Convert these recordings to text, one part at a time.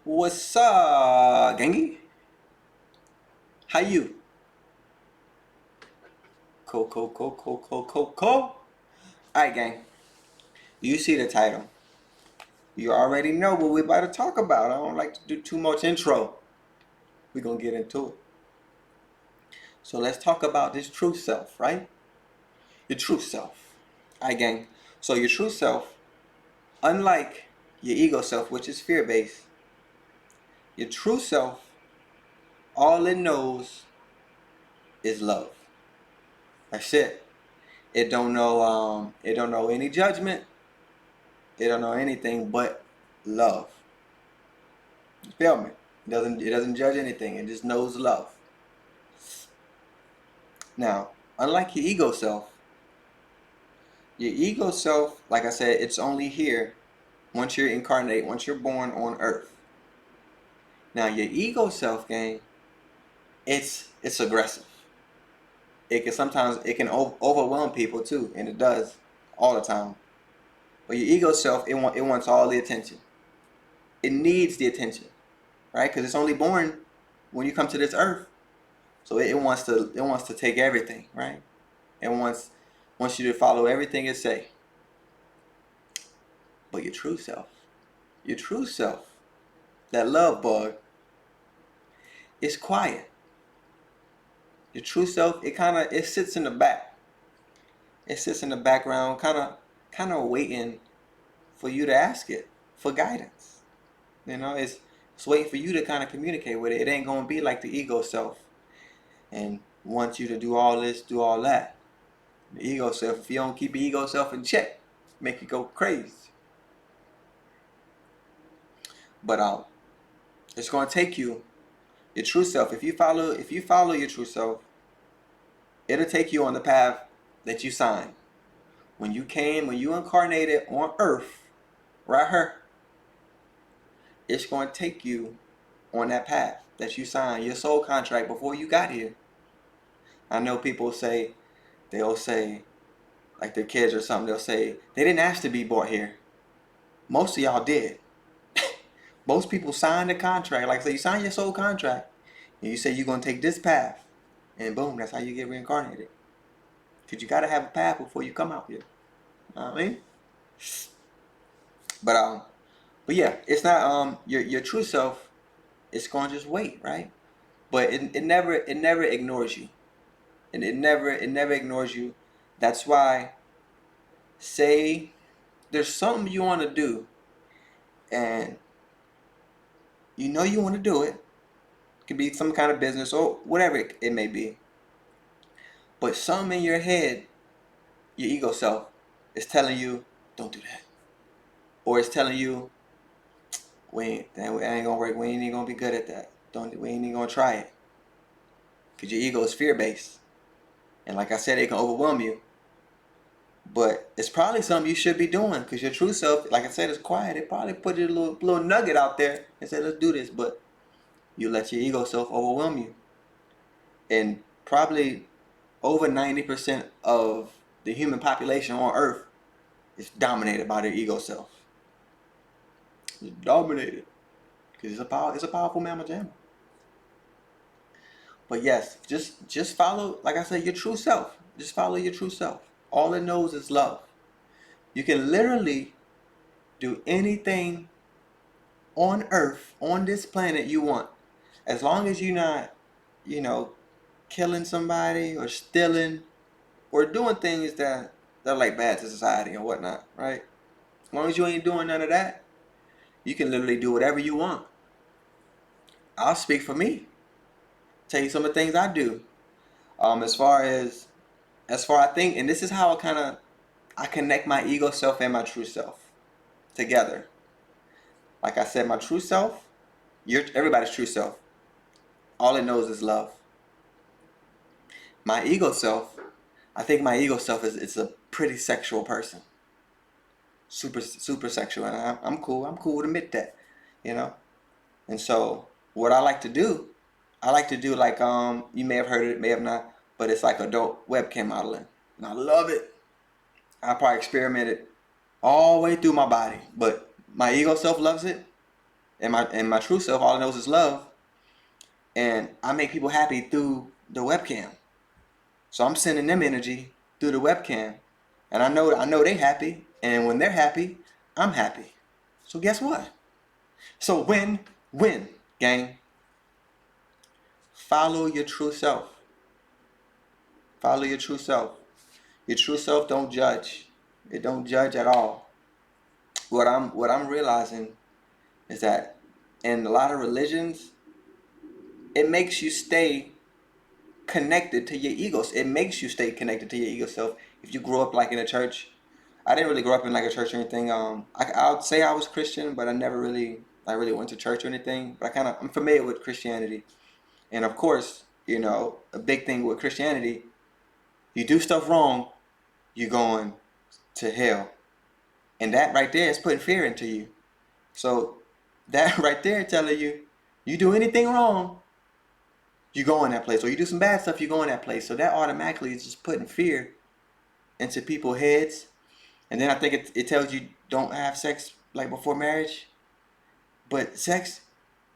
What's up, gangy? How you? Cool. Alright, gang. You see the title. You already know what we're about to talk about. I don't like to do too much intro. We're going to get into it. So let's talk about this true self, right? Your true self. Alright, gang. So your true self, unlike your ego self, which is fear-based, your true self, all it knows is love. That's it. It don't know any judgment. It don't know anything but love. You feel me? It doesn't judge anything. It just knows love. Now, unlike your ego self, like I said, it's only here once you're incarnate, once you're born on earth. Now, your ego self, gang, it's aggressive. It can overwhelm people too, and it does all the time. But your ego self, it wants all the attention. It needs the attention, right? Because it's only born when you come to this earth. So it wants to take everything, right? It wants you to follow everything it say. But your true self, that love bug, is quiet. Your true self, it sits in the back. It sits in the background, kind of waiting for you to ask it for guidance. It's waiting for you to kind of communicate with it. It ain't gonna be like the ego self and wants you to do all this, do all that. The ego self, if you don't keep the ego self in check, make you go crazy. But it's gonna take you, your true self. If you follow your true self, it'll take you on the path that you signed. When you incarnated on earth, right here, it's gonna take you on that path that you signed, your soul contract before you got here. I know people they'll say, like their kids or something, they'll say, they didn't ask to be brought here. Most of y'all did. Most people sign the contract. Like I say, you sign your soul contract, and you say you're gonna take this path, and boom, that's how you get reincarnated. Cause you gotta have a path before you come out here. You know what I mean? But yeah, it's not your true self. It's gonna just wait, right? But it never ignores you, and it never ignores you. That's why, say there's something you want to do, and you want to do it. It could be some kind of business or whatever it may be. But something in your head, your ego self, is telling you, don't do that. Or it's telling you, that ain't gonna work. We ain't even gonna be good at that. We ain't even gonna try it. Cause your ego is fear-based. And like I said, it can overwhelm you. But it's probably something you should be doing. Cause your true self, like I said, is quiet. It probably put a little nugget out there and said, let's do this. But you let your ego self overwhelm you. And probably over 90% of the human population on earth is dominated by their ego self. It's dominated. Because it's a powerful mamma jamma. But yes, just follow, like I said, your true self. Just follow your true self. All it knows is love. You can literally do anything on earth, on this planet you want. As long as you're not, killing somebody or stealing or doing things that are like bad to society and whatnot, right? As long as you ain't doing none of that, you can literally do whatever you want. I'll speak for me. Tell you some of the things I do. As far I think, and this is how I connect my ego self and my true self together. Like I said, my true self, everybody's true self. All it knows is love. My ego self, I think my ego self is a pretty sexual person. Super sexual, and I'm cool. I'm cool to admit that, you know. And so, what I like to do like you may have heard it, may have not, but it's like adult webcam modeling, and I love it. I probably experimented all the way through my body, but my ego self loves it. And my true self, all it knows is love, and I make people happy through the webcam. So I'm sending them energy through the webcam, and I know they happy, and when they're happy, I'm happy. So guess what? So win, gang. Follow your true self. Follow your true self. Your true self don't judge. It don't judge at all. What I'm realizing is that in a lot of religions, it makes you stay connected to your egos. It makes you stay connected to your ego self. If you grow up like in a church, I didn't really grow up in like a church or anything. I would say I was Christian, but I never really went to church or anything. But I'm familiar with Christianity, and of course, a big thing with Christianity, you do stuff wrong, you're going to hell, and that right there is putting fear into you. So that right there telling you, you do anything wrong, you go in that place, or you do some bad stuff, you go in that place. So that automatically is just putting fear into people's heads. And then I think it tells you don't have sex like before marriage. But sex,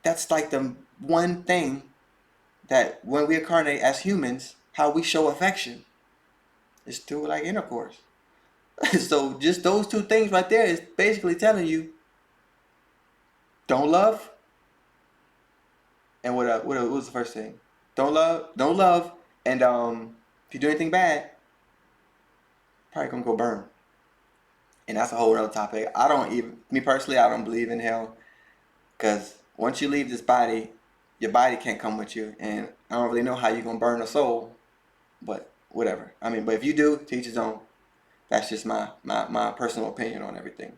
that's like the one thing that when we incarnate as humans, how we show affection is through like intercourse. So just those two things right there is basically telling you don't love. And what was the first thing? Don't love, and if you do anything bad, probably gonna go burn. And that's a whole other topic. I don't even, me personally, I don't believe in hell, because once you leave this body, your body can't come with you, and I don't really know how you're gonna burn a soul, but whatever. I mean, but if you do, to each his own. That's just my personal opinion on everything.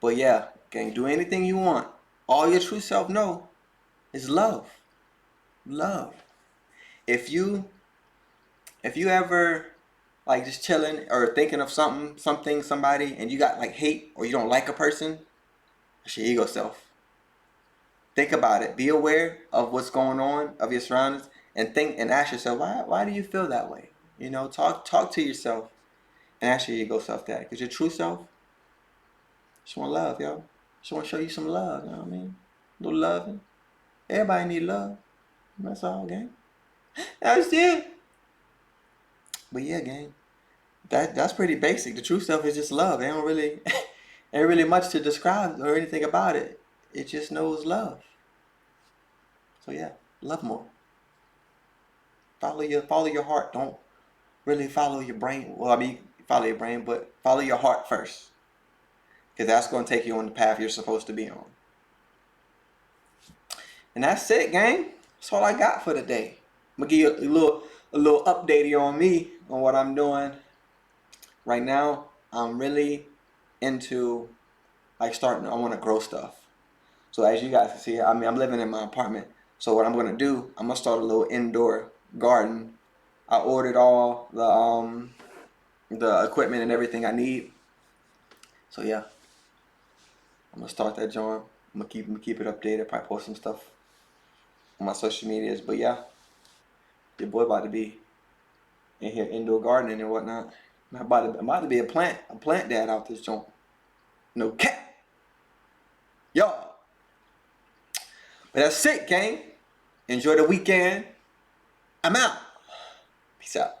But yeah, gang, do anything you want. All your true self know is love. Love. If you if you ever like just chilling or thinking of something, somebody, and you got like hate or you don't like a person, it's your ego self. Think about it. Be aware of what's going on, of your surroundings, and think and ask yourself, why do you feel that way? Talk to yourself and ask your ego self that. Because your true self just want love, yo. Just want to show you some love, you know what I mean? A little loving. Everybody need love. That's all, gang. That's it. But yeah, gang. That's pretty basic. The true self is just love. They don't really ain't really much to describe or anything about it. It just knows love. So yeah, love more. Follow your heart. Don't really follow your brain. Well, I mean, follow your brain, but follow your heart first, because that's going to take you on the path you're supposed to be on. And that's it, gang. That's all I got for today. I'm gonna give you a little update on me on what I'm doing right now. I'm really into like starting. I want to grow stuff. So as you guys can see, I mean, I'm living in my apartment. So what I'm gonna do, I'm gonna start a little indoor garden. I ordered all the equipment and everything I need. So yeah, I'm gonna start that joint. I'm gonna keep it updated. Probably post some stuff on my social medias. But yeah, your boy about to be in here indoor gardening and whatnot. I'm about to be a plant dad out this joint. No cap, y'all. But that's it, gang. Enjoy the weekend. I'm out. Peace out.